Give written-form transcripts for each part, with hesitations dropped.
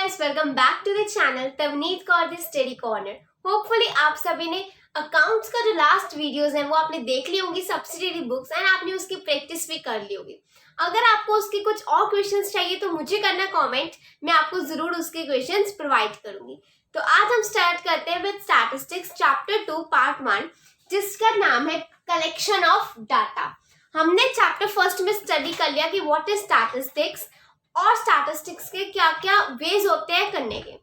guys, welcome back to the channel Tavneet Kaur the study corner. Hopefully आप सभी ने accounts का जो लास्ट वीडियोस हैं वो आपने देख ली होंगी, सब्सिडियरी बुक्स, एंड आपने उसकी प्रैक्टिस भी कर ली होगी। अगर आपको उसके कुछ और क्वेश्चंस चाहिए तो मुझे करना कमेंट, मैं आपको जरूर उसके क्वेश्चंस प्रोवाइड करूंगी। तो आज हम स्टार्ट करते हैं विद स्टैटिस्टिक्स चैप्टर 2 पार्ट 1, जिसका नाम है कलेक्शन ऑफ डाटा। हमने चैप्टर फर्स्ट में स्टडी कर लिया कि व्हाट इज स्टैटिस्टिक्स और स्टैटिस्टिक्स के क्या क्या वेज होते हैं करने के।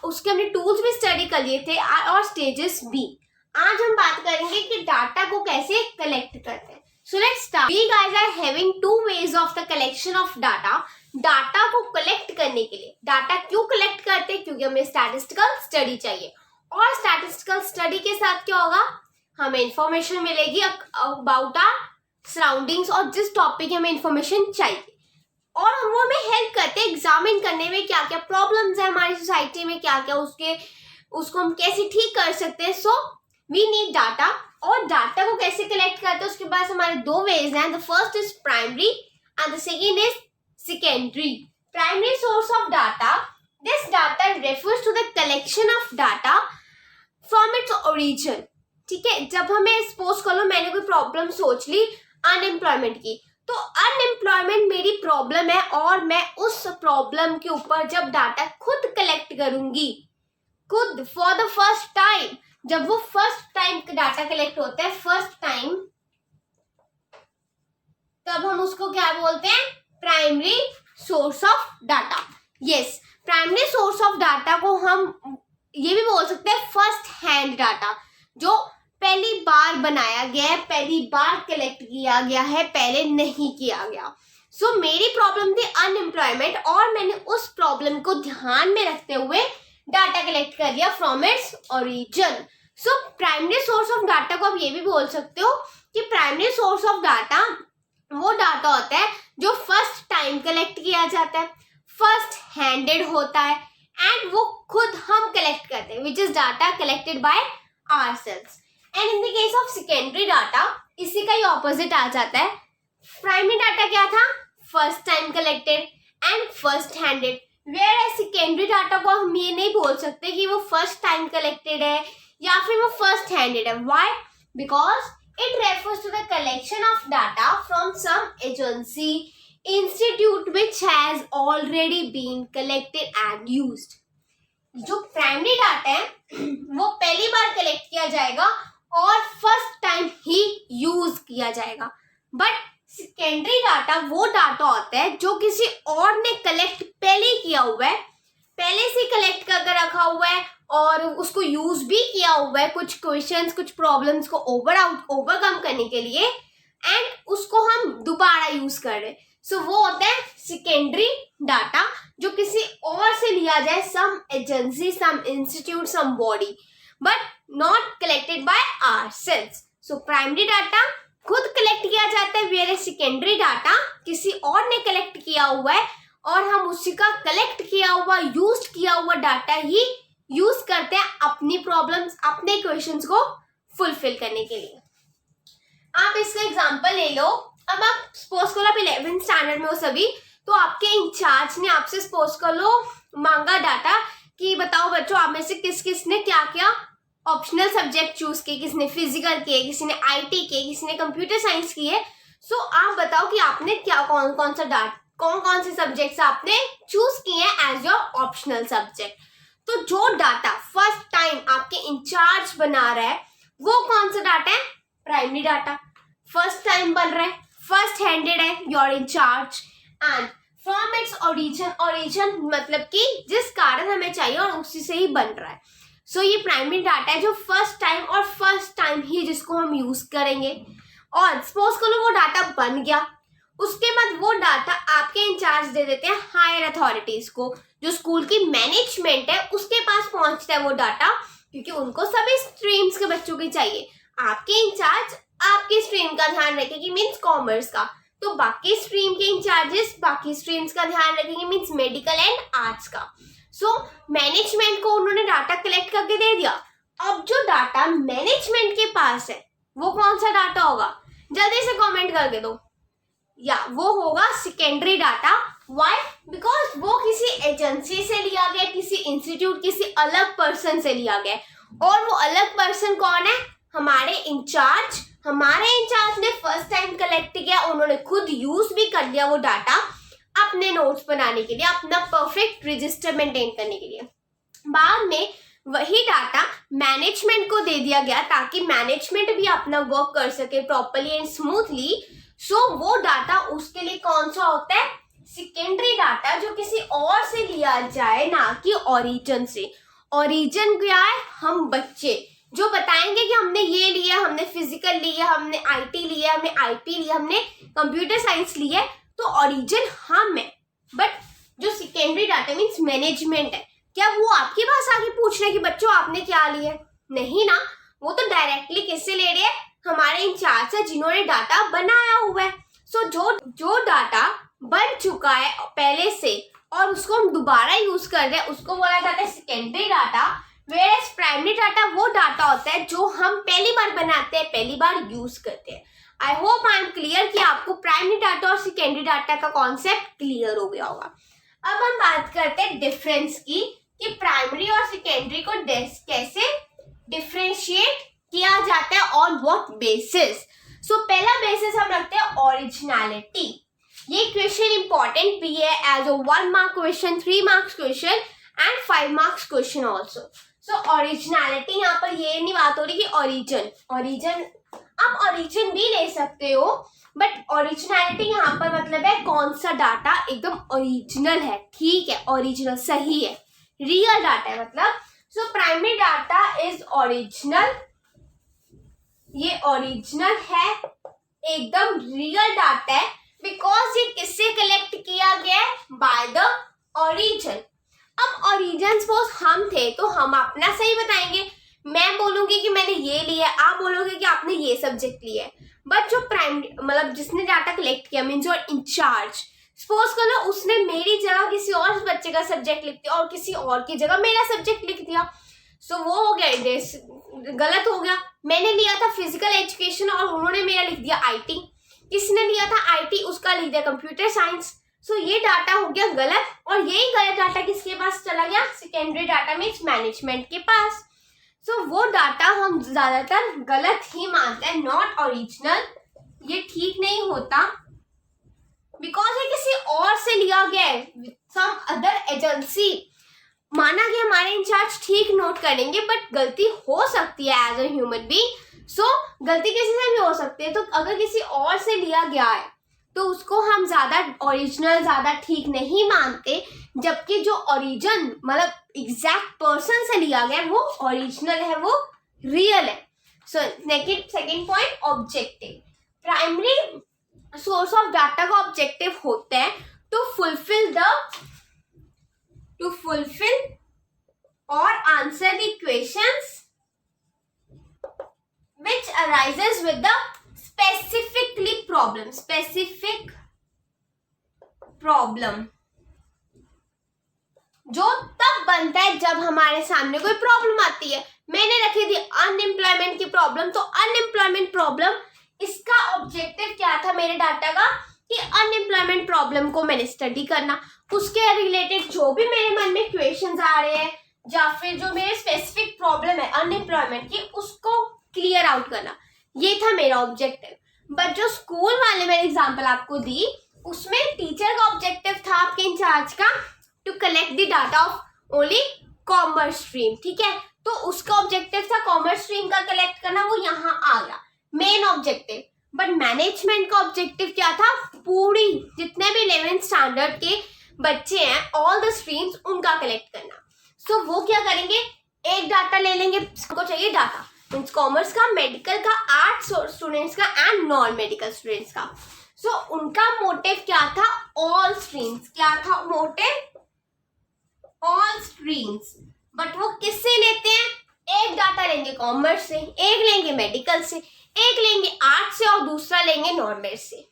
उसके हमने टूल्स भी स्टडी कर लिए थे और स्टेजेस भी। आज हम बात करेंगे कि डाटा को कैसे कलेक्ट करते हैं। So let's start. We guys are having two ways of the collection of data. Data को कलेक्ट करने के लिए, डाटा क्यों कलेक्ट करते हैं? क्योंकि हमें स्टैटिस्टिकल स्टडी चाहिए, और स्टैटिस्टिकल स्टडी के साथ क्या होगा, हमें इंफॉर्मेशन मिलेगी अबाउट आवर सराउंडिंग्स और जिस टॉपिक हमें इंफॉर्मेशन चाहिए, और वो हमें हेल्प करते हैं एग्जामिन करने में क्या क्या प्रॉब्लम्स है हमारी सोसाइटी में, क्या क्या उसको हम कैसे ठीक कर सकते हैं। So we need data. और डाटा को कैसे कलेक्ट करते हैं उसके पास हमारे दो वेज हैं। The first is primary and the second is secondary. Primary source of data, this data refers to the collection of data from its origin. ठीक है, जब हमें सपोज कर लो मैंने कोई प्रॉब्लम सोच ली अनएम्प्लॉयमेंट की, तो अनएम्प्लॉयमेंट मेरी प्रॉब्लम है और मैं उस प्रॉब्लम के ऊपर जब डाटा खुद कलेक्ट करूंगी, खुद फॉर द फर्स्ट टाइम, जब वो फर्स्ट टाइम डाटा कलेक्ट होता है फर्स्ट टाइम, तब हम उसको क्या बोलते हैं? Primary source of data. Yes, primary source of data को हम ये भी बोल सकते हैं फर्स्ट हैंड डाटा, जो पहली बार बनाया गया है, पहली बार कलेक्ट किया गया है, पहले नहीं किया गया। सो मेरी प्रॉब्लम थी अनएम्प्लॉयमेंट और मैंने उस प्रॉब्लम को ध्यान में रखते हुए डाटा कलेक्ट कर लिया from its origin. So primary source of data को आप ये भी बोल सकते हो कि प्राइमरी सोर्स ऑफ डाटा वो डाटा होता है जो फर्स्ट टाइम कलेक्ट किया जाता है, फर्स्ट हैंडेड होता है, एंड वो खुद हम कलेक्ट करते हैं, which is data collected by ourselves. And in the case of secondary data इसी का ही ऑपोजिट आ जाता है। प्राइमरी डाटा क्या था? First time collected and first handed. Where secondary data को हम ये नहीं बोल सकते कि वो फर्स्ट टाइम कलेक्टेड है या फिर वो फर्स्ट हैंडेड है। Why? Because it refers to the collection of data from some agency institute which has already been collected and used. जो प्राइमरी डाटा है वो पहली बार कलेक्ट किया जाएगा और फर्स्ट टाइम ही यूज किया जाएगा। बट सेकेंडरी डाटा वो डाटा होता है जो किसी और ने कलेक्ट पहले किया हुआ है, पहले से कलेक्ट करके रखा हुआ है और उसको यूज भी किया हुआ है कुछ क्वेश्चंस, कुछ प्रॉब्लम्स को ओवरकम करने के लिए, एंड उसको हम दोबारा यूज कर रहे हैं। सो वो होता है सेकेंडरी डाटा जो किसी और से लिया जाए, some agency, some institute, some body, but not collected by ourselves. So primary data खुद कलेक्ट किया जाता है, वेयर सेकेंडरी डाटा किसी और ने कलेक्ट किया हुआ है और हम उसी का कलेक्ट किया हुआ, यूज किया हुआ डाटा ही यूज करते हैं अपनी प्रॉब्लम्स, अपने क्वेश्चंस को फुलफिल करने के लिए। आप इसका एग्जांपल ले लो। अब आप सपोज करो आप 11th स्टैंडर्ड में हो सभी, तो आपके इंचार्ज ने आपसे सपोज कर लो मांगा डाटा कि बताओ बच्चों आप में से किस किस ने क्या क्या ऑप्शनल सब्जेक्ट चूज किए, किसने फिजिकल किए, किसी ने आईटी किए, किसी ने कंप्यूटर साइंस किए। सो आप बताओ कि आपने क्या कौन कौन से सब्जेक्ट्स आपने चूज किए हैं एज योर ऑप्शनल सब्जेक्ट। तो जो डाटा फर्स्ट टाइम आपके इंचार्ज बना रहा है वो कौन सा डाटा है? Primary data. फर्स्ट टाइम बन रहा है, फर्स्ट हैंडेड है, your incharge, and from its origin मतलब कि जिस कारण हमें चाहिए और उसी से ही बन रहा है। सो ये प्राइमरी डाटा है जो फर्स्ट टाइम और फर्स्ट टाइम ही जिसको हम यूज करेंगे। और सपोज करो वो डाटा बन गया, उसके बाद वो डाटा आपके इंचार्ज दे देते हैं हायर अथॉरिटीज को, जो स्कूल की मैनेजमेंट है उसके पास पहुंचता है वो डाटा, क्योंकि उनको सभी स्ट्रीम्स के बच्चों की चाहिए। आपके इंचार्ज आपकी स्ट्रीम का ध्यान रखेगी, मीन्स कॉमर्स का, तो बाकी स्ट्रीम के इंचार्जेस बाकी स्ट्रीम्स का ध्यान रखेंगे, मीन्स मेडिकल एंड आर्ट्स का। सो मैनेजमेंट को उन्होंने डाटा कलेक्ट करके दे दिया। अब जो डाटा मैनेजमेंट के पास है वो कौन सा डाटा होगा? जल्दी से कमेंट करके दो। या वो होगा सेकेंडरी डाटा व्हाई? बिकॉज वो किसी एजेंसी से लिया गया, किसी इंस्टीट्यूट, किसी अलग पर्सन से लिया गया, और वो अलग पर्सन कौन है? हमारे इंचार्ज। हमारे इंचार्ज ने फर्स्ट टाइम कलेक्ट किया, उन्होंने खुद यूज भी कर लिया वो डाटा अपने नोट्स बनाने के लिए, अपना परफेक्ट रजिस्टर मेंटेन करने के लिए। बाद में वही डाटा मैनेजमेंट को दे दिया गया ताकि मैनेजमेंट भी अपना वर्क कर सके प्रॉपरली एंड स्मूथली। सो वो डाटा उसके लिए कौन सा होता है? सेकेंडरी डाटा, जो किसी और से लिया जाए, ना कि ओरिजिन से। ओरिजिन क्या है? हम बच्चे जो बताएंगे कि हमने ये लिया, हमने फिजिकल लिया, हमने आईटी लिया, हमने आईपी लिया, हमने कंप्यूटर साइंस लिया, तो ओरिजिन हम है। बट जो सेकेंडरी डाटा मीन्स मैनेजमेंट है, क्या वो आपके पास आके पूछ रहे कि बच्चों आपने क्या लिया? नहीं ना, वो तो डायरेक्टली किससे ले रहे हैं? हमारे इंचार्ज से, जिन्होंने डाटा बनाया हुआ है। सो जो डाटा बन चुका है पहले से और उसको हम दोबारा यूज कर रहे हैं, उसको बोला जाता है secondary data. Whereas primary data वो डाटा होता है जो हम पहली बार बनाते हैं, पहली बार यूज करते हैं। आई होप आई एम क्लियर कि आपको प्राइमरी डाटा और सेकेंडरी डाटा का कॉन्सेप्ट क्लियर हो गया होगा। अब हम बात करते हैं डिफरेंस की, कि प्राइमरी और सेकेंडरी को कैसे डिफरेंशिएट किया जाता है, ऑन व्हाट बेसिस। सो पहला बेसिस हम रखते हैं ओरिजिनलिटी। ये क्वेश्चन इंपॉर्टेंट भी है as a 1 mark question, 3 marks question and 5 marks question also. So originality, यहाँ पर ये नहीं बात हो रही कि ओरिजिन आप ओरिजिन भी ले सकते हो, बट ओरिजिनलिटी यहाँ पर मतलब है कौन सा डाटा एकदम ओरिजिनल है, ठीक है, ओरिजिनल सही है, रियल डाटा है मतलब। सो प्राइमरी डाटा इज ओरिजिनल, ये ओरिजिनल है, एकदम रियल डाटा है, बिकॉज ये किससे कलेक्ट किया गया है? By the origin. अब ओरिजिन सपोज हम थे तो हम अपना सही बताएंगे, मैं बोलूंगी कि मैंने ये लिया, आप बोलोगे कि आपने ये सब्जेक्ट लिया है। बट जो प्राइमरी मतलब जिसने डाटा कलेक्ट किया मीन्स योर इंचार्ज, सपोज करो उसने मेरी जगह किसी और बच्चे का सब्जेक्ट लिख दिया और किसी और की जगह मेरा सब्जेक्ट लिख दिया, सो वो हो गया गलत हो गया। मैंने लिया था फिजिकल एजुकेशन और उन्होंने मेरा लिख दिया आईटी, किसने लिया था आईटी उसका लिख दिया कंप्यूटर साइंस। सो ये डाटा हो गया गलत, और यही गलत डाटा किसके पास चला गया? सेकेंडरी डाटा मीन्स मैनेजमेंट के पास। सो वो डाटा हम ज्यादातर गलत ही मानते हैं, नॉट ओरिजिनल। ये ठीक नहीं होता बिकॉज ये किसी और से लिया गया है, सम अदर एजेंसी। माना कि हमारे इंचार्ज ठीक नोट करेंगे, बट गलती हो सकती है एज अ ह्यूमन बीइंग। सो गलती किसी से भी हो सकती है, तो अगर किसी और से लिया गया है तो उसको हम ज्यादा ओरिजिनल, ज्यादा ठीक नहीं मानते, जबकि जो ओरिजिन मतलब एग्जैक्ट पर्सन से लिया गया वो ओरिजिनल है, वो रियल है। So second point, objective. Primary source of data का ऑब्जेक्टिव होता है टू फुलफिल और answer the questions which arises with the specific problem, जो तब बनता है जब हमारे सामने कोई प्रॉब्लम आती है। मैंने रखी थी अनएम्प्लॉयमेंट की प्रॉब्लम, तो अनएम्प्लॉयमेंट प्रॉब्लम, इसका ऑब्जेक्टिव क्या था मेरे डाटा का? कि अनएम्प्लॉयमेंट प्रॉब्लम को मैंने स्टडी करना, उसके रिलेटेड जो भी मेरे मन में क्वेश्चंस आ रहे हैं या फिर जो मेरे स्पेसिफिक प्रॉब्लम है अनएम्प्लॉयमेंट की, उसको क्लियर आउट करना, ये था मेरा ऑब्जेक्टिव। बट जो स्कूल वाले मैंने एग्जांपल आपको दी, उसमें टीचर का ऑब्जेक्टिव था आपके इंचार्ज का to collect the data of only commerce stream, ठीक है, तो उसका ऑब्जेक्टिव था कॉमर्स स्ट्रीम का कलेक्ट करना, वो यहाँ आ गया मेन ऑब्जेक्टिव। बट मैनेजमेंट का ऑब्जेक्टिव क्या था? पूरी जितने भी 11th स्टैंडर्ड के बच्चे हैं, ऑल द स्ट्रीम्स, उनका कलेक्ट करना। सो वो क्या करेंगे? एक डाटा ले लेंगे, सबको चाहिए डाटा, मीन्स कॉमर्स का, मेडिकल का, आर्ट्स स्टूडेंट्स का एंड नॉन मेडिकल स्टूडेंट्स का। सो उनका मोटिव क्या था? All streams. क्या था मोटिव? All streams. बट वो किससे लेते हैं? एक डाटा लेंगे कॉमर्स से, एक लेंगे मेडिकल से, एक लेंगे आर्ट्स से और दूसरा लेंगे नॉन मेड से।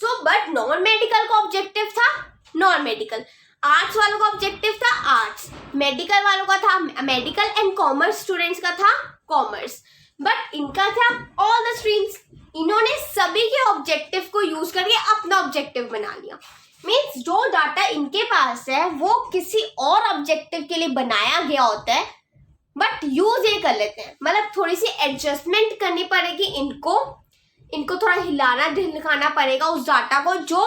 सो बट नॉन मेडिकल का ऑब्जेक्टिव था नॉन मेडिकल, आर्ट्स वालों का ऑब्जेक्टिव था आर्ट्स, मेडिकल वालों का था मेडिकल एंड कॉमर्स स्टूडेंट्स का था कॉमर्स। बट इनका था ऑल द स्ट्रीम्स। इन्होंने सभी के ऑब्जेक्टिव को यूज करके अपना ऑब्जेक्टिव बना लिया। मीन्स जो डाटा इनके पास है वो किसी और ऑब्जेक्टिव के लिए बनाया गया होता है, बट यूज ये कर लेते हैं। मतलब थोड़ी सी एडजस्टमेंट करनी पड़ेगी इनको थोड़ा हिलाना ढिलकाना पड़ेगा उस डाटा को। जो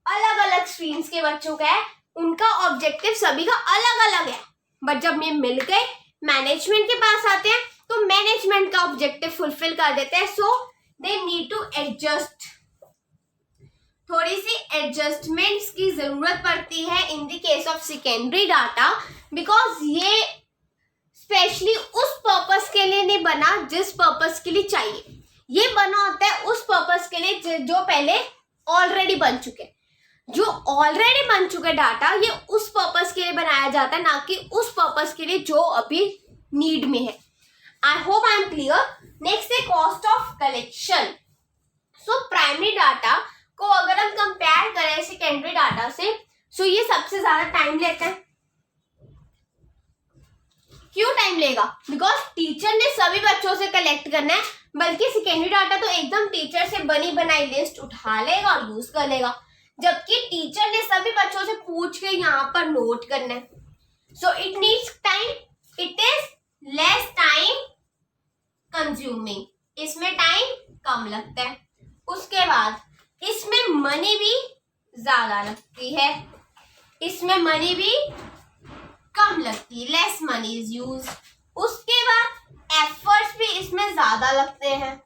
अलग अलग स्ट्रीम्स के बच्चों का है उनका ऑब्जेक्टिव सभी का अलग अलग है, बट जब ये मिल गए मैनेजमेंट के पास आते हैं तो मैनेजमेंट का ऑब्जेक्टिव फुलफिल कर देते हैं। सो दे नीड टू एडजस्ट, थोड़ी सी एडजस्टमेंट्स की जरूरत पड़ती है in the case of secondary data, because ये स्पेशली उस पर्पस के लिए नहीं बना जिस पर्पस के लिए चाहिए। ये बना होता है उस पर्पस के लिए जो पहले ऑलरेडी बन चुके। जो ऑलरेडी बन चुके डाटा ये उस पर्पस के लिए बनाया जाता है, ना कि उस पर्पस के लिए जो अभी नीड में है। I hope I am clear. Next है cost of collection. So primary data को अगर हम कंपेयर करें सेकेंडरी डाटा से, सो ये सबसे ज्यादा टाइम लेता है। क्यों टाइम लेगा? बिकॉज टीचर ने सभी बच्चों से कलेक्ट करना है, बल्कि सेकेंडरी डाटा तो एकदम टीचर से बनी बनाई लिस्ट उठा लेगा और यूज कर लेगा, जबकि टीचर ने सभी बच्चों से पूछ के यहाँ पर नोट करना है। So it needs time, it is less time consuming, इसमें टाइम कम लगता है। उसके बाद इसमें मनी भी ज्यादा लगती है, इसमें मनी भी कम लगती है, लेस मनी इज यूज। उसके बाद एफर्ट्स भी इसमें ज्यादा लगते हैं।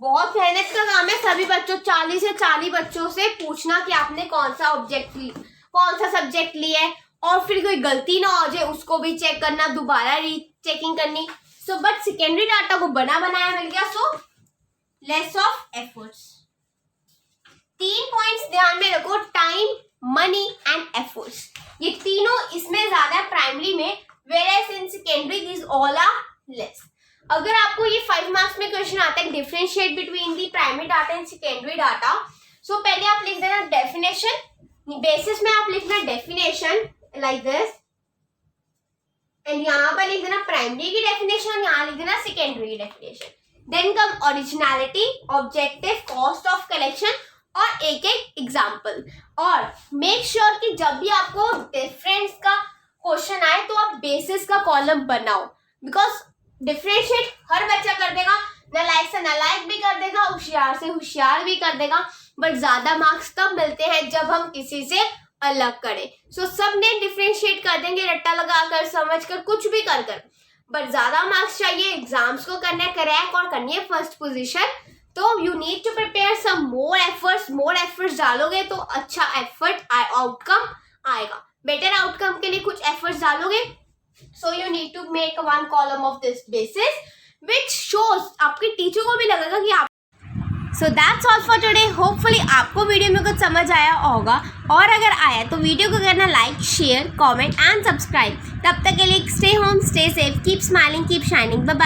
बहुत मेहनत का काम है सभी बच्चों 40 से 40 बच्चों से पूछना कि आपने कौन सा सब्जेक्ट लिया है, और फिर कोई गलती ना हो जाए उसको भी चेक करना, दोबारा रीचेकिंग करनी। सो बट सेकेंडरी डाटा को बना बनाया मिल गया, so less of efforts. 3 points ध्यान में रखो, टाइम, मनी एंड एफर्ट्स। ये तीनों इसमें ज्यादा प्राइमरी में, whereas in secondary these all are less। अगर आपको ये 5 मार्क्स में क्वेश्चन आता है differentiate between the primary data and secondary data, so पहले आप लिख देना डेफिनेशन, बेसिस में आप लिखना डेफिनेशन लाइक दिस, एंड यहाँ पर लिख देना प्राइमरी की डेफिनेशन, यहाँ लिख देना सेकेंडरी की definition. Then come originality, objective, cost of collection और एक एग्जाम्पल। और मेक श्योर कि जब भी आपको डिफरेंस का क्वेश्चन आए तो आप बेसिस का कॉलम बनाओ, बिकॉज डिफरेंशिएट हर बच्चा कर देगा, नालायक से नालायक भी कर देगा, होशियार से होशियार भी कर देगा, बट ज्यादा मार्क्स तब मिलते हैं जब हम किसी से अलग करें। सो सब ने डिफरेंशिएट कर देंगे रट्टा लगाकर, समझकर, कुछ भी कर कर, बट ज्यादा मार्क्स चाहिए, एग्जाम्स को करना है क्रैक और करनी है फर्स्ट पोजीशन, तो you need to prepare some more efforts डालोगे तो अच्छा आउटकम आएगा। बेटर आउटकम के लिए कुछ एफर्ट्स डालोगे, so you need to make 1 column of this basis which shows, आपके टीचर को भी लगेगा कि आप। So that's all for today. Hopefully आपको वीडियो में कुछ समझ आया होगा, और अगर आया तो वीडियो को करना like, share, comment and subscribe. तब तक के लिए stay home, stay safe, keep smiling, keep shining, bye bye.